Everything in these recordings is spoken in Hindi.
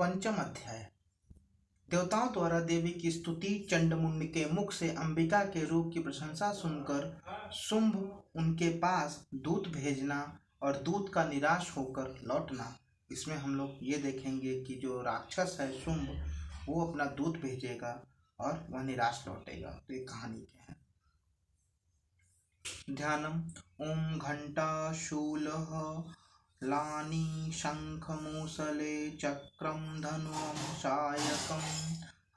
पंचम अध्याय। देवताओं द्वारा देवी की स्तुति। चंडमुंड के मुख से अंबिका के रूप की प्रशंसा सुनकर शुंभ उनके पास दूत भेजना और दूत का निराश होकर लौटना। इसमें हम लोग ये देखेंगे कि जो राक्षस है शुंभ, वो अपना दूत भेजेगा और वह निराश लौटेगा। तो ये कहानी क्या है। ध्यानम। ओम घंटा शूलः लानी शंखमूसले चक्रम धनुम सायकम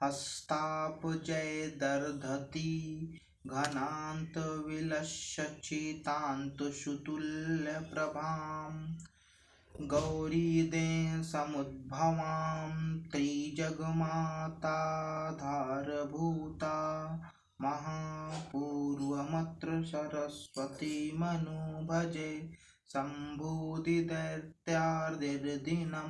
हस्तापजय दर्धति घनांत विलस्यचितांत सुतुल्य प्रभाम गौरीदेह समुद्भवां त्रिजगमाताधारभूता महापूर्वमत्र सरस्वती मनु भजे संभूति दैत्यार्दिर्दिनम्।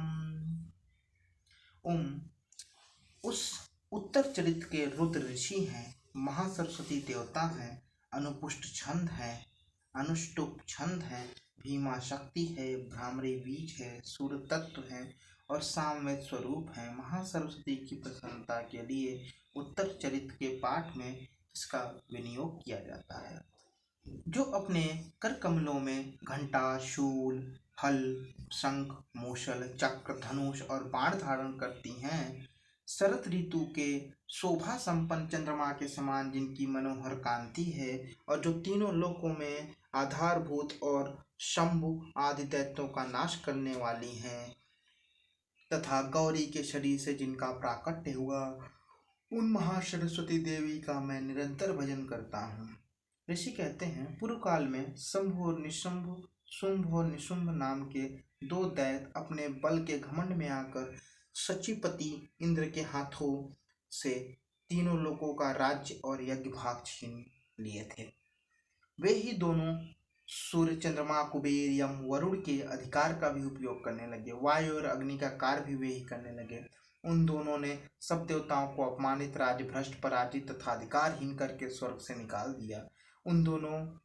उस उत्तर चरित्र के रुद्र ऋषि हैं, महासरस्वती देवता हैं, अनुपुष्ट छंद है, अनुष्टुप छंद है, भीमा शक्ति है, भ्रामरी बीज है, सूर्य तत्व है और सामवेद स्वरूप है। महासरस्वती की प्रसन्नता के लिए उत्तर चरित्र के पाठ में इसका विनियोग किया जाता है। जो अपने कर कमलों में घंटा, शूल, हल, शंख, मूषल, चक्र, धनुष और बाण धारण करती हैं, शरत ऋतु के शोभा संपन्न चंद्रमा के समान जिनकी मनोहर कांति है और जो तीनों लोकों में आधारभूत और शंभु आदि दैत्यों का नाश करने वाली हैं, तथा गौरी के शरीर से जिनका प्राकट्य हुआ, उन महासरस्वती देवी का मैं निरंतर भजन करता हूँ। ऋषि कहते हैं, पूर्व काल में शंभु और निशंभु, शुंभ और निशुंभ नाम के दो दैत्य अपने बल के घमंड में आकर सचिपति इंद्र के हाथों से तीनों लोकों का राज्य और यज्ञ भाग छीन लिए थे। वे ही दोनों सूर्य, चंद्रमा, कुबेर, यम, वरुण के अधिकार का भी उपयोग करने लगे। वायु और अग्नि का कार्य भी वे ही करने लगे। उन दोनों ने सब देवताओं को अपमानित, राज्यभ्रष्ट, पराजित तथा अधिकारहीन करके स्वर्ग से निकाल दिया। उन दोनों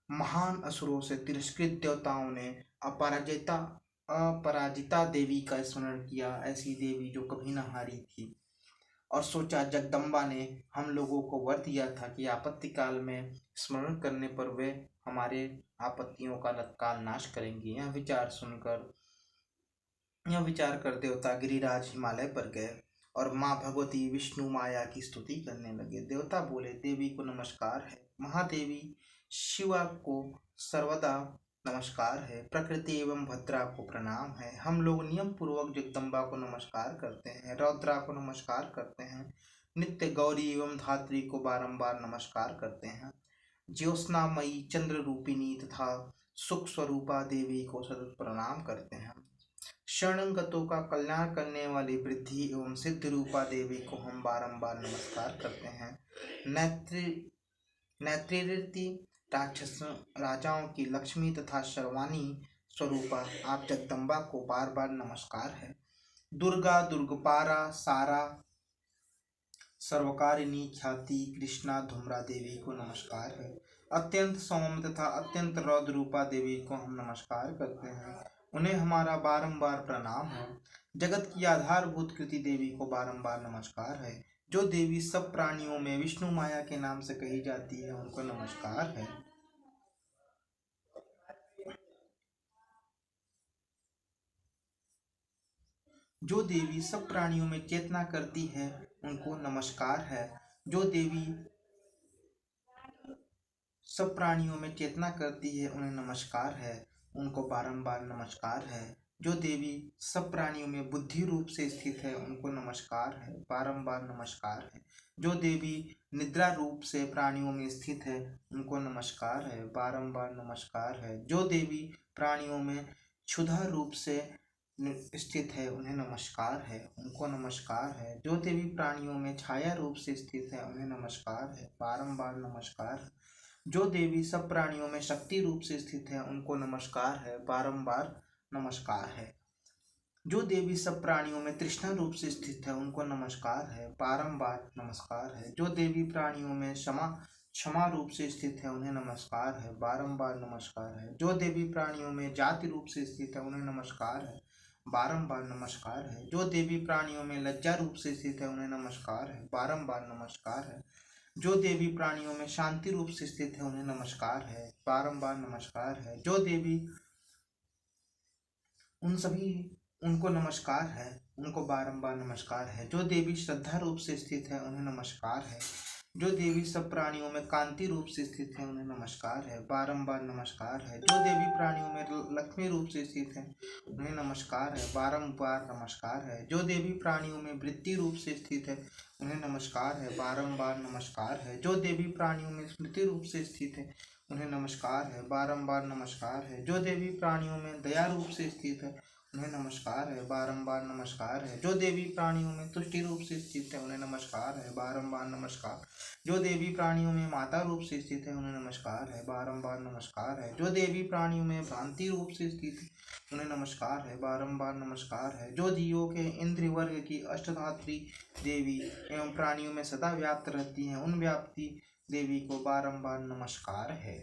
महान असुरों से तिरस्कृत देवताओं ने अपराजिता देवी का स्मरण किया, ऐसी देवी जो कभी न हारी थी, और सोचा जगदम्बा ने हम लोगों को वर दिया था कि आपत्ति काल में स्मरण करने पर वे हमारे आपत्तियों का तत्काल नाश करेंगी। यह विचार कर देवता गिरिराज हिमालय पर गए और माँ भगवती विष्णु माया की स्तुति करने लगे। देवता बोले, देवी को नमस्कार है, महादेवी शिवा को सर्वदा नमस्कार है, प्रकृति एवं भद्रा को प्रणाम है। हम लोग नियम पूर्वक जगदम्बा को नमस्कार करते हैं, रौद्रा को नमस्कार करते हैं, नित्य गौरी एवं धात्री को बारंबार नमस्कार करते हैं, ज्योत्स्नामयी चंद्र रूपिणी तथा सुख स्वरूपा देवी को सतत प्रणाम करते हैं। शरणंगतों का कल्याण करने वाली वृद्धि एवं सिद्ध रूपा देवी को हम बारंबार नमस्कार करते हैं। नेत्रिवृत्ति राक्षस राजाओं की लक्ष्मी तथा सर्वाणी स्वरूपा आप जगदम्बा को बार बार नमस्कार है। दुर्गा, दुर्गपारा, सारा, सर्वकारिणी ख्याति कृष्णा, धूम्रा देवी को नमस्कार है। अत्यंत सौम्य तथा अत्यंत रौद्र रूपा देवी को हम नमस्कार करते हैं, उन्हें हमारा बारंबार प्रणाम है। जगत की आधारभूत कृति देवी को बारंबार नमस्कार है। जो देवी सब प्राणियों में विष्णु माया के नाम से कही जाती है, उनको नमस्कार है। जो देवी सब प्राणियों में चेतना करती है, उनको नमस्कार है। जो देवी सब प्राणियों में चेतना करती है, उन्हें नमस्कार है, उनको बारंबार नमस्कार है। जो देवी सब प्राणियों में बुद्धि रूप से स्थित है, उनको नमस्कार है, बारंबार नमस्कार है। जो देवी निद्रा रूप से प्राणियों में स्थित है, उनको नमस्कार है, बारंबार नमस्कार है। जो देवी प्राणियों में क्षुधा रूप से स्थित है, उन्हें नमस्कार है, उनको नमस्कार है। जो देवी प्राणियों में छाया रूप से स्थित है, उन्हें नमस्कार है, बारंबार नमस्कार है। जो देवी सब प्राणियों में शक्ति रूप से स्थित है, उनको नमस्कार है, बारंबार नमस्कार है। जो देवी सब प्राणियों में तृष्णा रूप से स्थित है, उनको नमस्कार है, बारंबार नमस्कार है। जो देवी प्राणियों में क्षमा रूप से स्थित है, उन्हें नमस्कार है, बारंबार नमस्कार है। जो देवी प्राणियों में जाति रूप से स्थित है, उन्हें नमस्कार है, बारंबार नमस्कार है। जो देवी प्राणियों में लज्जा रूप से स्थित है उन्हें नमस्कार है, बारंबार नमस्कार है। जो देवी प्राणियों में शांति रूप से स्थित है उन्हें नमस्कार है, बारंबार नमस्कार है। जो देवी उन सभी उनको नमस्कार है, उनको बारंबार नमस्कार है। जो देवी श्रद्धा रूप से स्थित है उन्हें नमस्कार है। जो देवी सब प्राणियों में कांति रूप से स्थित है उन्हें नमस्कार है, बारंबार नमस्कार है। जो देवी प्राणियों में लक्ष्मी रूप से स्थित है उन्हें नमस्कार है, बारंबार नमस्कार है। जो देवी प्राणियों में वृत्ति रूप से स्थित है उन्हें नमस्कार है, बारंबार नमस्कार है। जो देवी प्राणियों में स्मृति रूप से स्थित है उन्हें नमस्कार है, बारंबार नमस्कार है। जो देवी प्राणियों में दया रूप से स्थित है उन्हें नमस्कार है, बारंबार नमस्कार है। जो देवी प्राणियों में तुष्टि रूप से स्थित है उन्हें नमस्कार है, बारंबार नमस्कार। जो देवी प्राणियों में माता रूप से स्थित है उन्हें नमस्कार है, बारंबार नमस्कार है। जो देवी प्राणियों में भ्रांति रूप से स्थित है उन्हें नमस्कार है, बारंबार नमस्कार है। जो जीवों के इंद्रिय वर्ग की अष्टधात्री देवी एवं प्राणियों में सदा व्याप्त रहती हैं उन व्याप्ति देवी को बारंबार नमस्कार है।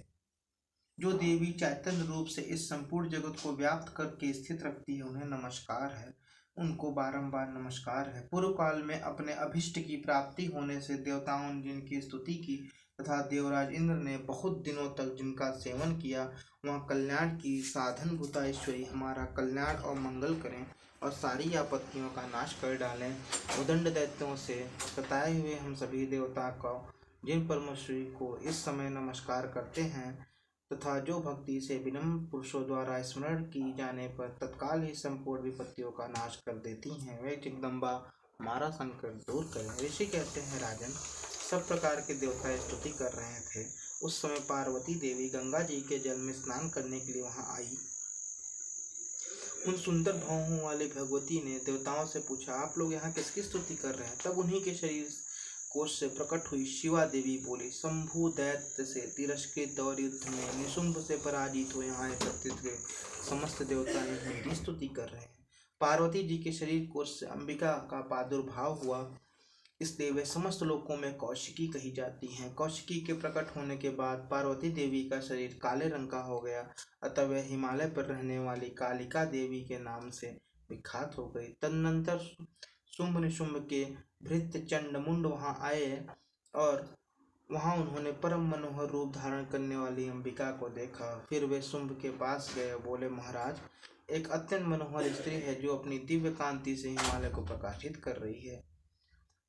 जो देवी चैतन्य रूप से इस संपूर्ण जगत को व्याप्त करके स्थित रखती है उन्हें नमस्कार है, उनको बारंबार नमस्कार है। पूर्व काल में अपने अभिष्ट की प्राप्ति होने से देवताओं ने जिनकी स्तुति की तथा देवराज इंद्र ने बहुत दिनों तक जिनका सेवन किया, वह कल्याण की साधन भूता ईश्वरी हमारा कल्याण और मंगल करें और सारी आपत्तियों का नाश कर डालें। उदंड दैत्यों से सताए हुए हम सभी देवता को जिन परमेश्वरी को इस समय नमस्कार करते हैं तथा जो भक्ति से विनम्र पुरुषों द्वारा स्मरण की जाने पर तत्काल ही संपूर्ण विपत्तियों का नाश कर देती हैं, वे जगदम्बा हमारा संकट दूर करें। ऋषि कहते हैं, राजन, सब प्रकार के देवता स्तुति कर रहे थे। उस समय पार्वती देवी गंगा जी के जल में स्नान करने के लिए वहां आई। उन सुंदर भावों वाली भगवती ने देवताओं से पूछा, आप लोग यहाँ किसकी स्तुति कर रहे हैं? तब उन्हीं के शरीर कोश से प्रकट हुई शिवा देवी बोली, शंभु दैत्य से तिरस्कृत और युद्ध में निशुंभ से पराजित हुए यहाँ एकत्रित हुए समस्त देवता मेरी स्तुति कर रहे हैं। पार्वती जी के शरीर कोश से अंबिका का प्रादुर्भाव हुआ, इसलिए वे समस्त लोकों में कौशिकी कही जाती हैं। कौशिकी के प्रकट होने के बाद पार्वती देवी का शरीर काले रंग का हो गया, अतः वह हिमालय पर रहने वाली कालिका देवी के नाम से विख्यात हो गई। तदनंतर शुंभ निशुंभ के भृत्य चंडमुंड वहां आए और वहां उन्होंने परम मनोहर रूप धारण करने वाली अंबिका को देखा। फिर वे शुंभ के पास गए, बोले, महाराज, एक अत्यंत मनोहर स्त्री है जो अपनी दिव्य कांति से हिमालय को प्रकाशित कर रही है।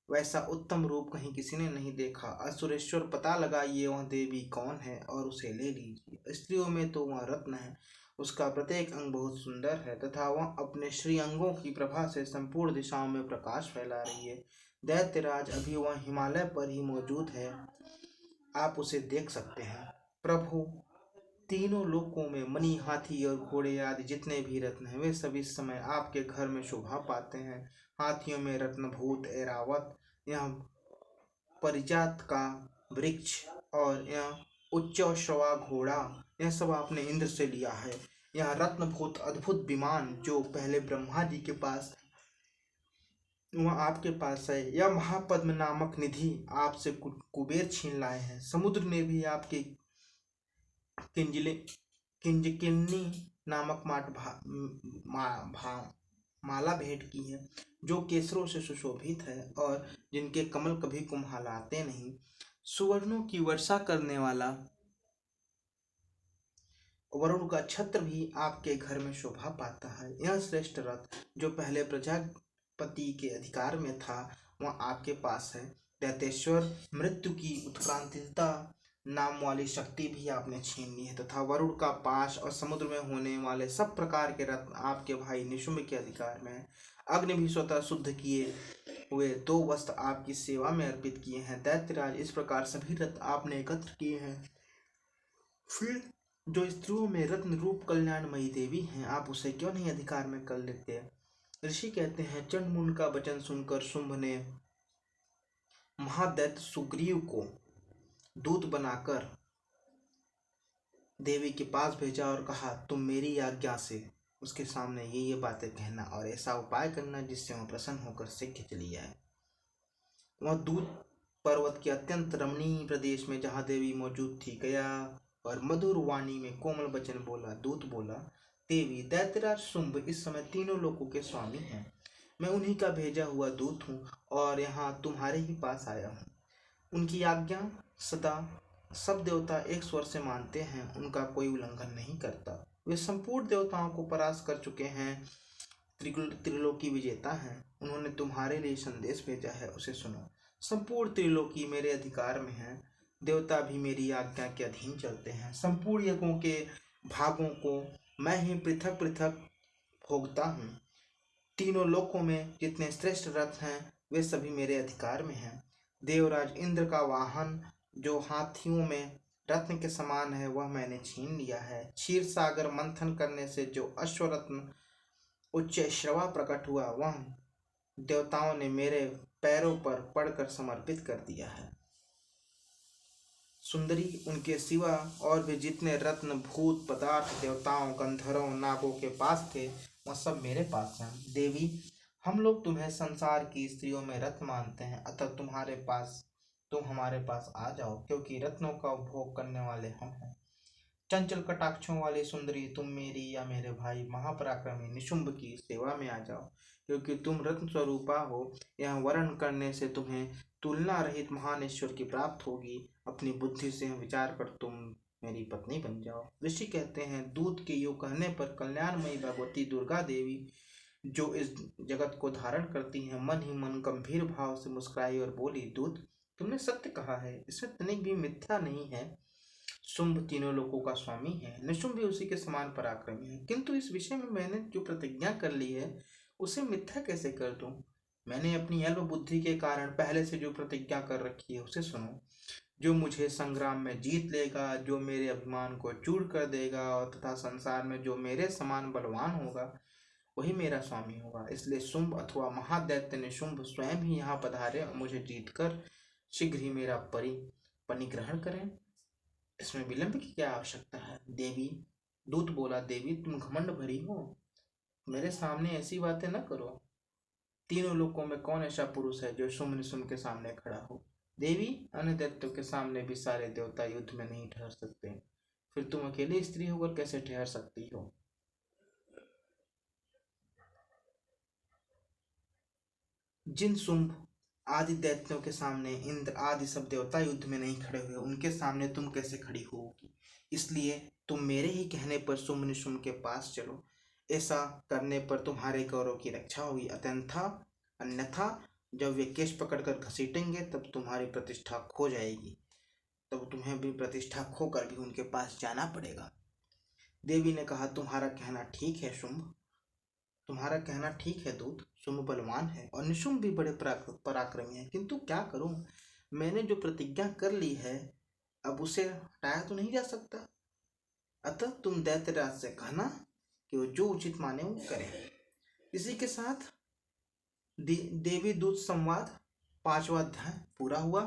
वैसा उत्तम रूप कहीं किसी ने नहीं देखा। असुरेश्वर, पता लगाइए वह देवी कौन है और उसे ले लीजिए। स्त्रियों में तो वह रत्न है, उसका प्रत्येक अंग बहुत सुंदर है तथा वह अपने श्री अंगों की प्रभा से संपूर्ण दिशाओं में प्रकाश फैला रही है। दैत्यराज, अभी वह हिमालय पर ही मौजूद है, आप उसे देख सकते हैं। प्रभु, तीनों लोकों में मणि, हाथी और घोड़े आदि जितने भी रत्न हैं वे सभी इस समय आपके घर में शोभा पाते हैं। हाथियों में रत्नभूत ऐरावत, यह परिजात का वृक्ष और यह उच्चश्रवा घोड़ा, यह सब आपने इंद्र से लिया है। यह रत्नभूत अद्भुत विमान जो पहले ब्रह्मा जी के पास वह आपके पास है। यह महापद्म नामक निधि आपसे कुबेर छीन लाए हैं। समुद्र ने भी आपके किंजकिनी नामक माला भेंट की है जो केसरों से सुशोभित है और जिनके कमल कभी कुम्हलाते नहीं। सुवर्णों की वर्षा करने वाला वरुण का छत्र भी आपके घर में शोभा पाता है। यह श्रेष्ठ रथ जो पहले प्रजापति के अधिकार में था वह आपके पास है। दैतेश्वर, मृत्यु की उत्क्रांतिता नाम वाली शक्ति भी आपने छीन ली है तथा वरुण का पाश और समुद्र में होने वाले सब प्रकार के रत्न आपके भाई निशुंभ के अधिकार में है। अग्नि भी स्वतः शुद्ध किए हुए 2 वस्त्र आपकी सेवा में अर्पित किए हैं। दैत्यराज, इस प्रकार सभी रत्न आपने एकत्र किए हैं। फिर जो स्त्रियों में रत्न रूप कल्याणमयी देवी हैं, आप उसे क्यों नहीं अधिकार में कर लेते? ऋषि कहते हैं, चंडमुंड का वचन सुनकर शुंभ ने महादैत्य सुग्रीव को दूत बनाकर देवी के पास भेजा और कहा, तुम मेरी आज्ञा से उसके सामने ये बातें कहना और ऐसा उपाय करना जिससे वह प्रसन्न होकर शीघ्र चली जाए। वह दूत पर्वत के अत्यंत रमणीय प्रदेश में जहाँ देवी मौजूद थी गया और मधुर वाणी में कोमल वचन बोला। दूत बोला, देवी, दैत्यराज शुंभ इस समय तीनों लोकों के स्वामी हैं। मैं उन्हीं का भेजा हुआ दूत हूँ और यहाँ तुम्हारे ही पास आया हूँ। उनकी आज्ञा सदा सब देवता एक स्वर से मानते हैं, उनका कोई उल्लंघन नहीं करता। वे संपूर्ण देवताओं को परास्त कर चुके हैं, त्रिलोकी विजेता हैं। उन्होंने तुम्हारे लिए संदेश भेजा है, उसे सुनो। संपूर्ण त्रिलोकी मेरे अधिकार में है, देवता भी मेरी आज्ञा के अधीन चलते हैं। संपूर्ण यज्ञों के भागों को मैं ही पृथक पृथक भोगता हूँ। तीनों लोकों में जितने श्रेष्ठ रथ हैं वे सभी मेरे अधिकार में हैं। देवराज इंद्र का वाहन जो हाथियों में रत्न के समान है वह मैंने छीन लिया है। क्षीर सागर मंथन करने से जो अश्वरत्न उच्च श्रवा प्रकट हुआ वह देवताओं ने मेरे पैरों पर पड़कर समर्पित कर दिया है। सुंदरी, उनके सिवा और भी जितने रत्न भूत पदार्थ देवताओं गंधर्वों नागों के पास थे वह सब मेरे पास हैं। देवी, हम लोग तुम्हें संसार की स्त्रियों में रत्न मानते हैं, अतः तुम हमारे पास आ जाओ, क्योंकि रत्नों का उपभोग करने वाले हम हैं। चंचल कटाक्षों वाली सुंदरी, तुम मेरी या मेरे भाई महापराक्रमी निशुंभ की सेवा में आ जाओ, क्योंकि तुम रत्न स्वरूपा हो। यह वर्ण करने से तुम्हें तुलना रहित महान ईश्वर की प्राप्त होगी। अपनी बुद्धि से विचार कर तुम मेरी पत्नी बन जाओ। ऋषि कहते हैं, दूत के योग कहने पर कल्याणमयी भगवती दुर्गा देवी जो इस जगत को धारण करती हैं, मन ही मन गंभीर भाव से मुस्कुराई और बोली, दूत, तुमने सत्य कहा है, इसमें तनिक भी मिथ्या नहीं है। शुंभ तीनों लोकों का स्वामी है, निशुंभ भी उसी के समान पराक्रमी है, किंतु इस विषय में मैंने जो प्रतिज्ञा कर ली है उसे मिथ्या कैसे कर दूं? मैंने अपनी अल्प बुद्धि के कारण पहले से जो प्रतिज्ञा कर रखी है उसे सुनो। जो मुझे संग्राम में जीत लेगा, जो मेरे अभिमान को चूर कर देगा और तथा संसार में जो मेरे समान बलवान होगा वही मेरा स्वामी होगा। इसलिए शुंभ अथवा महादैत्य निशुंभ स्वयं ही यहाँ पधारे और मुझे जीतकर शीघ्र ही मेरा परिग्रहण करें। इसमें विलंब की क्या आवश्यकता है? देवी, दूत बोला, देवी तुम घमंड भरी हो, मेरे सामने ऐसी बातें न करो। तीनों लोकों में कौन ऐसा पुरुष है जो शुंभ निशुंभ के सामने खड़ा हो? देवी, अन्य दैत्यों के सामने भी सारे देवता युद्ध में नहीं ठहर सकते, फिर तुम अकेली स्त्री होकर कैसे ठहर सकती हो? जिन शुंभ आदि दैत्यों के सामने इंद्र आदि सब देवता युद्ध में नहीं खड़े हुए, उनके सामने तुम कैसे खड़ी होगी? इसलिए तुम मेरे ही कहने पर शुंभ निशुंभ के पास चलो। ऐसा करने पर तुम्हारे गौरव की रक्षा होगी। अन्यथा जब वे केश पकड़कर घसीटेंगे तब तुम्हारी प्रतिष्ठा खो जाएगी, तब तुम्हें भी प्रतिष्ठा खोकर भी उनके पास जाना पड़ेगा। देवी ने कहा, तुम्हारा कहना ठीक है शुंभ, तुम्हारा कहना ठीक है दूत। शुंभ बलवान है और निशुंभ भी बड़े पराक्रमी है, किंतु क्या करूं, मैंने जो प्रतिज्ञा कर ली है अब उसे हटाया तो नहीं जा सकता। अतः तुम दैत्यराज से कहना कि वो जो उचित माने वो करे। इसी के साथ देवी दूत संवाद 5वां अध्याय पूरा हुआ।